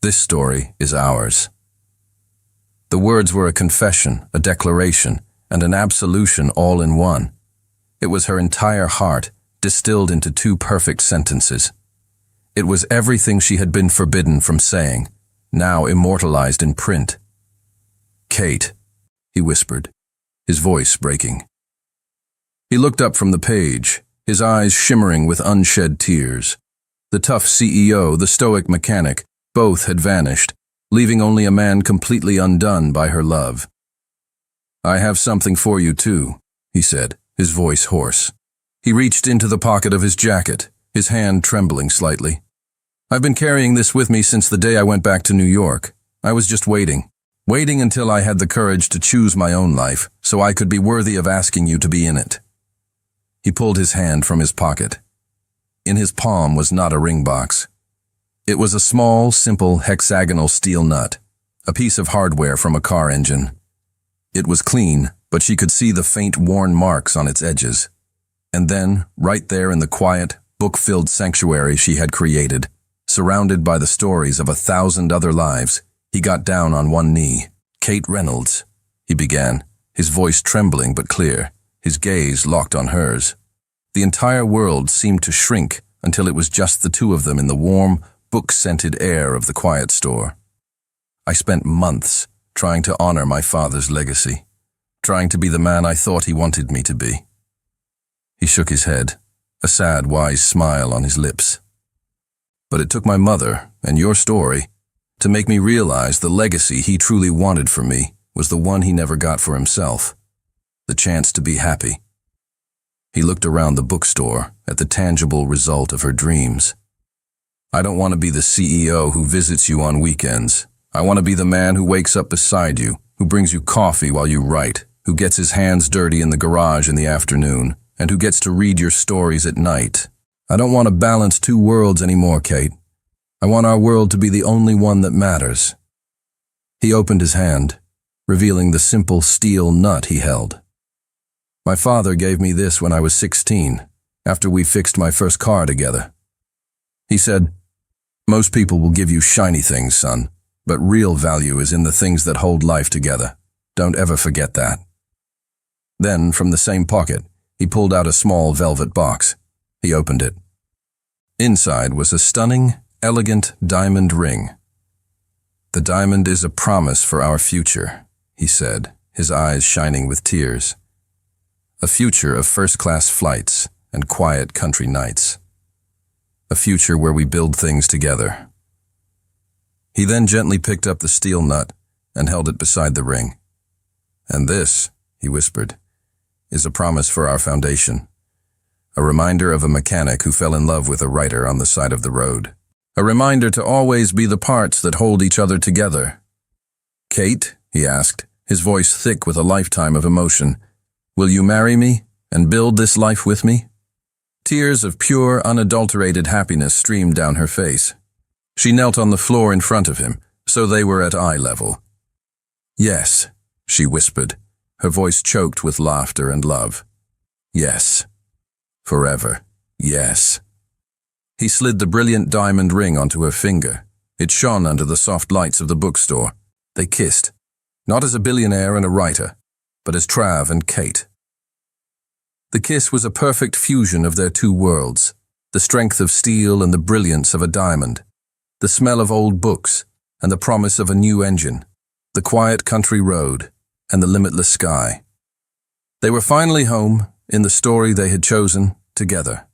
S1: This story is ours." The words were a confession, a declaration, and an absolution all in one. It was her entire heart, distilled into two perfect sentences. It was everything she had been forbidden from saying, now immortalized in print. "Kate," he whispered, his voice breaking. He looked up from the page, his eyes shimmering with unshed tears. The tough CEO, the stoic mechanic, both had vanished, leaving only a man completely undone by her love. "I have something for you too," he said, his voice hoarse. He reached into the pocket of his jacket, his hand trembling slightly. "I've been carrying this with me since the day I went back to New York. I was just waiting until I had the courage to choose my own life, so I could be worthy of asking you to be in it." He pulled his hand from his pocket. In his palm was not a ring box. It was a small, simple, hexagonal steel nut, a piece of hardware from a car engine. It was clean, but she could see the faint, worn marks on its edges. And then, right there in the quiet, book-filled sanctuary she had created, surrounded by the stories of 1,000 other lives, he got down on one knee. "Kate Reynolds," he began, his voice trembling but clear, his gaze locked on hers. The entire world seemed to shrink until it was just the two of them in the warm, book-scented air of the quiet store. "I spent months trying to honor my father's legacy, trying to be the man I thought he wanted me to be." He shook his head, a sad, wise smile on his lips. "But it took my mother and your story to make me realize the legacy he truly wanted for me was the one he never got for himself, the chance to be happy." He looked around the bookstore at the tangible result of her dreams. "I don't want to be the CEO who visits you on weekends. I want to be the man who wakes up beside you, who brings you coffee while you write, who gets his hands dirty in the garage in the afternoon, and who gets to read your stories at night. I don't want to balance two worlds anymore, Kate. I want our world to be the only one that matters." He opened his hand, revealing the simple steel nut he held. "My father gave me this when I was 16, after we fixed my first car together. He said, 'Most people will give you shiny things, son, but real value is in the things that hold life together. Don't ever forget that.'" Then, from the same pocket, he pulled out a small velvet box. He opened it. Inside was a stunning, elegant diamond ring. "The diamond is a promise for our future," he said, his eyes shining with tears. "A future of first-class flights and quiet country nights." a future where we build things together. He then gently picked up the steel nut and held it beside the ring. And this, he whispered, is a promise for our foundation. A reminder of a mechanic who fell in love with a writer on the side of the road. A reminder to always be the parts that hold each other together. Kate, he asked, his voice thick with a lifetime of emotion, will you marry me and build this life with me? Tears of pure, unadulterated happiness streamed down her face. She knelt on the floor in front of him, so they were at eye level. Yes, she whispered, her voice choked with laughter and love. Yes. Forever. Yes. He slid the brilliant diamond ring onto her finger. It shone under the soft lights of the bookstore. They kissed, not as a billionaire and a writer, but as Trav and Kate. The kiss was a perfect fusion of their two worlds, the strength of steel and the brilliance of a diamond, the smell of old books and the promise of a new engine, the quiet country road and the limitless sky. They were finally home, in the story they had chosen, together.